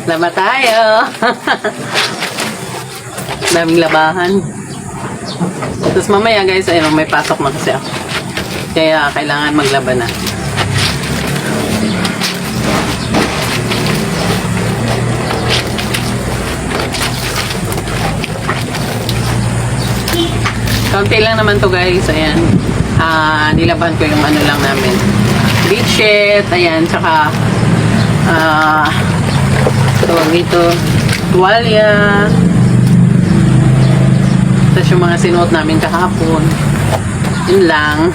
Laba tayo. Daming labahan. Tapos mamaya guys, ayun, may pasok na kasi ako. Kaya kailangan maglaba na. Kaunti lang naman to guys. Ayan. Nilaban ko yung ano lang namin. Bedsheet. Ayan. Tsaka tawag dito, tuwalya. Tapos yung mga sinuot namin kahapon. Yun lang.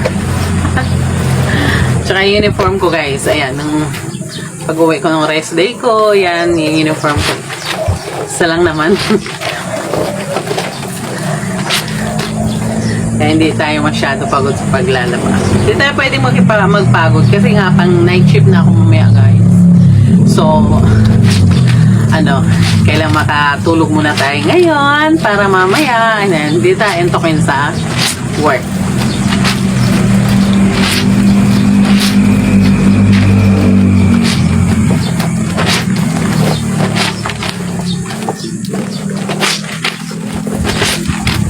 Tsaka yung uniform ko guys. Ayan. Nung pag-uwi ko ng rest day ko. Ayan. Yung uniform ko. Isa lang naman. Kaya hindi tayo masyado pagod sa paglalaba. Hindi tayo pwede magpagod kasi nga pang night shift na ako mamaya guys. So, kailangan makatulog muna tayo ngayon para mamaya, hindi tayo entokin sa work.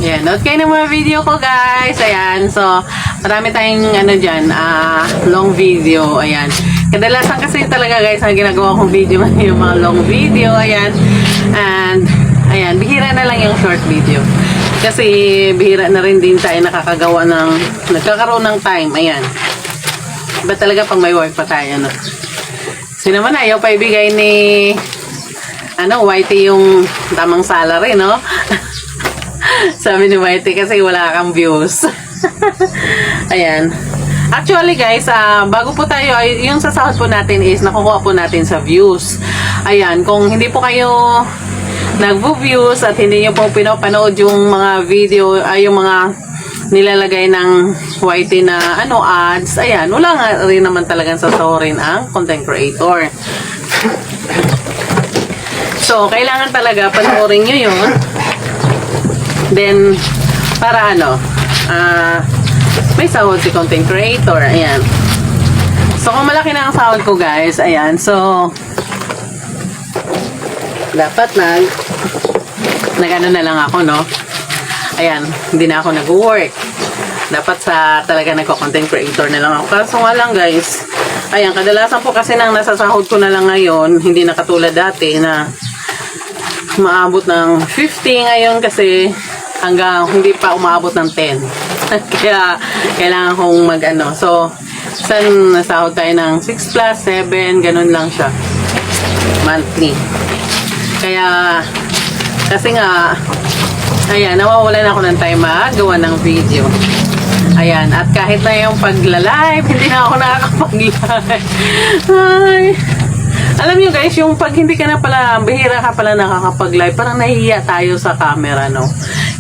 Ayan, note kayo ng mga video ko guys. Ayan, so marami tayong dyan, long video. Ayan, kadalasan kasi talaga guys ang ginagawa kong video yung mga long video. Ayan, and ayan, bihira na lang yung short video kasi bihira na rin din tayo nagkakaroon ng time. Ayan, iba talaga pag may work pa tayo, sino naman ayaw pa ibigay ni Whitey yung tamang salary, no? Sabi ni Whitey kasi wala kang views. Ayan. Actually guys, bago po tayo, yung sasahod po natin is nakukuha po natin sa views. Ayan, kung hindi po kayo nag-views at hindi nyo po pinapanood yung mga video, yung mga nilalagay ng Whitey na ads, ayan, wala nga rin naman talagang sasahurin ang content creator. So, kailangan talaga panoorin nyo yun. Then, para may sahod si content creator. Ayan. So, kung malaki na ang sahod ko, guys, ayan. So, dapat nag-ano na lang ako, no? Ayan, hindi na ako nag-work. Dapat talaga nagko-content creator na lang ako. Kaso nga lang, guys, ayan, kadalasan po kasi nang nasasahod ko na lang ngayon, hindi na katulad dati na maabot ng 50 ngayon kasi hanggang hindi pa umaabot ng 10. Kaya kailangan kong So, saan nasahod tayo ng 6 plus 7, ganun lang siya. Monthly. Kaya, kasi nga, ayan, nawawalan ako ng time magawa ng video. Ayan, at kahit na yung pagla-live, hindi na ako nakakapag-live. Ay, alam nyo guys, yung pag hindi ka na pala, bihira ka pala nakakapag-live, parang nahihiya tayo sa camera, no?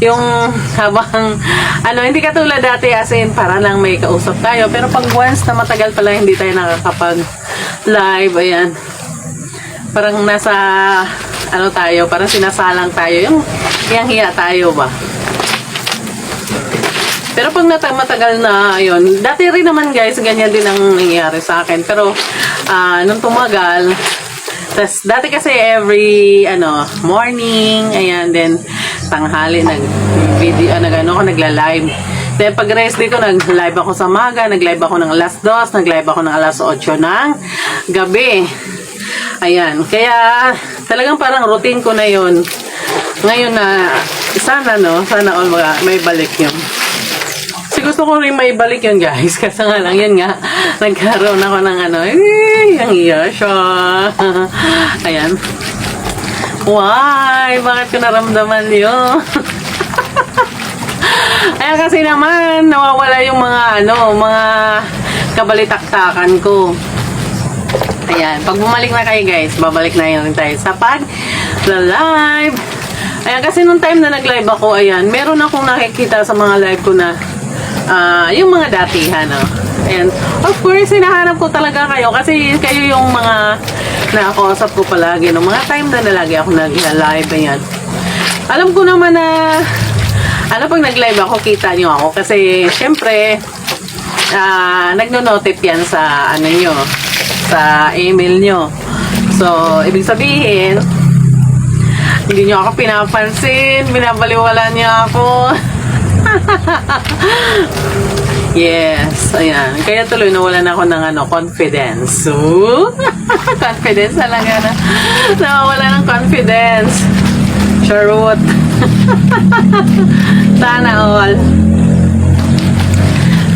Yung habang, hindi katulad dati as in, para lang may kausap tayo. Pero pag once na matagal pala hindi tayo nakakapag-live, ayan, parang nasa, tayo, parang sinasalang tayo. Yung hiya tayo ba? Pero pag matagal na, ayun, dati rin naman guys, ganyan din ang nangyayari sa akin. Pero, nung tumagal, tas dati kasi every, morning, ayan, then, tanghali, nag-video, nagla-live. Then, pag rest day ko, nag-live ako sa maga, nag-live ako ng alas 2, nag-live ako ng alas 8 ng gabi. Ayan, kaya, talagang parang routine ko na yun. Ngayon na, sana all may balik yun. Gusto ko rin may balik yun guys. Kasi nga lang yun nga. Nagkaroon ako ng ang iya siya. Ayan. Why? Bakit ko naramdaman yun? Ayan kasi naman nawawala yung mga mga kabalitaktakan ko. Ayan. Pag bumalik na kayo guys, babalik na yun tayo sa pag-live. Ayan kasi nung time na nag-live ako, ayan, meron akong nakikita sa mga live ko na yung mga datihan, and of course hinahanap ko talaga kayo kasi kayo yung mga nakakausap ko palagi no, mga time na lagi ako nag-live. Ayan, alam ko naman na pag nag-live ako kita nyo ako kasi syempre nagno-notif yan sa nyo, sa email nyo. So, ibig sabihin, hindi nyo ako pinapansin, binabaliwala niyo ako. Yes, ayan. Kaya tuloy nawalan ako ng confidence. So, confidence talaga na. Nawawala ng confidence. Charot. Sana all.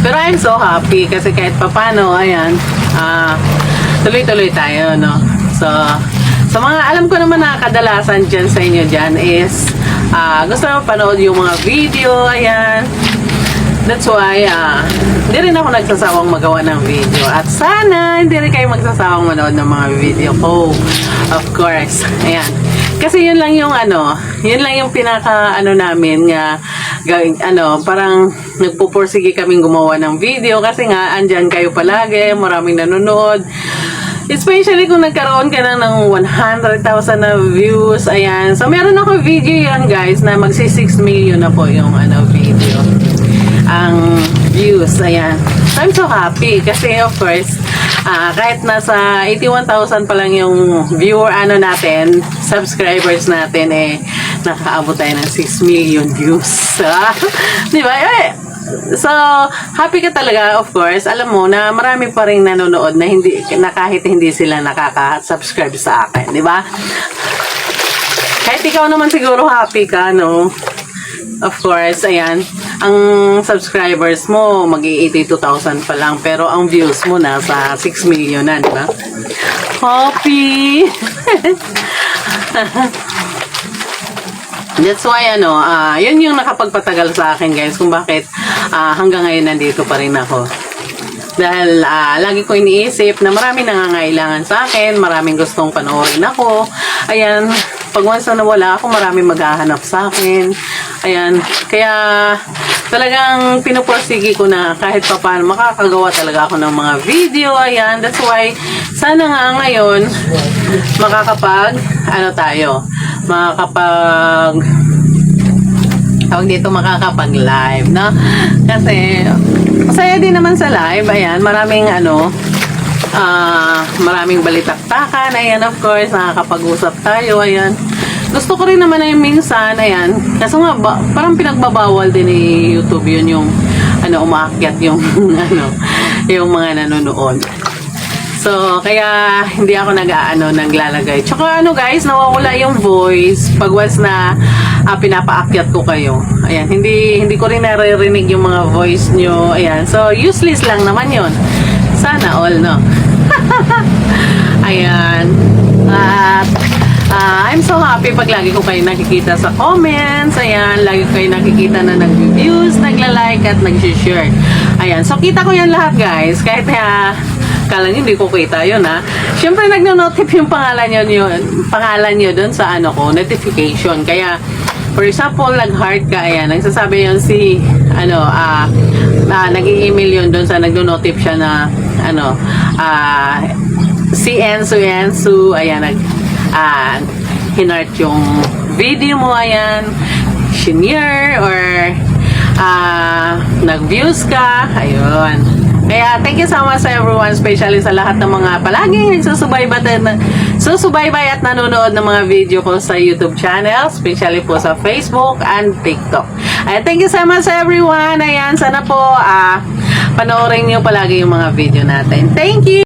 Pero I'm so happy kasi kahit papano, ayan, tuloy-tuloy tayo, no? So, sa mga alam ko naman na kadalasan dyan sa inyo dyan is gusto mo panood yung mga video, ayan. That's why, hindi rin ako nagsasawang magawa ng video. At sana, hindi rin kayo magsasawang manood ng mga video ko. Of course, ayan. Kasi yun lang yung yun lang yung pinaka namin nga parang nagpupursige kaming gumawa ng video kasi nga andyan kayo palagi, maraming nanonood. Especially kung nagkaroon ka na ng 100,000 na views, ayan. So meron ako video yan guys na magsi 6 million na po yung video. Ang views, ayan. So I'm so happy kasi of course kahit nasa 81,000 pa lang yung viewer natin, subscribers natin nakaabot tayo ng 6 million views. Di ba? So, happy ka talaga, of course. Alam mo na marami pa rin nanonood na kahit hindi sila nakaka-subscribe sa akin, di ba? Kahit ikaw naman siguro happy ka, no? Of course, ayan. Ang subscribers mo, mag-82,000 pa lang. Pero ang views mo nasa 6 million na, di ba? Happy! That's why, yun yung nakapagpatagal sa akin, guys, kung bakit hanggang ngayon nandito pa rin ako. Dahil lagi ko iniisip na maraming nangangailangan sa akin, maraming gustong panoorin ako. Ayan, pag once na nawala ako, maraming maghahanap sa akin. Ayan, kaya talagang pinupursige ko na kahit pa paano makakagawa talaga ako ng mga video. Ayan, that's why sana nga ngayon makakapag-live, no? Kasi masaya din naman sa live. Ayan, maraming maraming balitaktakan. Ayan, of course, nakakapag-usap tayo. Ayan. Gusto ko rin naman na yung minsan, ayan, kaso nga, parang pinagbabawal din ni YouTube yun yung, umaakyat yung, yung mga nanonood. So, kaya, hindi ako naglalagay. Tsaka, guys, nawawala yung voice pag once na pinapaakyat ko kayo. Ayan, hindi ko rin naririnig yung mga voice nyo. Ayan, so, useless lang naman yun. Sana all, no? Ayan. At, I'm so happy pag lagi ko kayo nakikita sa comments. Ayan, lagi ko kayo nakikita na nag-views, nagla-like at nag-share. Ayan, so kita ko yan lahat guys. Kahit kala nyo hindi ko kita yun Siyempre nagno-notif yung pangalan nyo dun sa notification. Kaya, for example, nag-heart ka, ayan, nagsasabi yun si, nag-i-email yun dun sa nagno-notif siya na, si Ensu, ayan, hinart yung video mo, ayan, shinare, or nag-views ka, ayun. Kaya, thank you so much sa everyone, especially sa lahat ng mga palaging susubaybay at nanonood ng mga video ko sa YouTube channel, especially po sa Facebook and TikTok. Ayan, thank you so much sa everyone. Ayan, sana po, panoorin nyo palagi yung mga video natin. Thank you!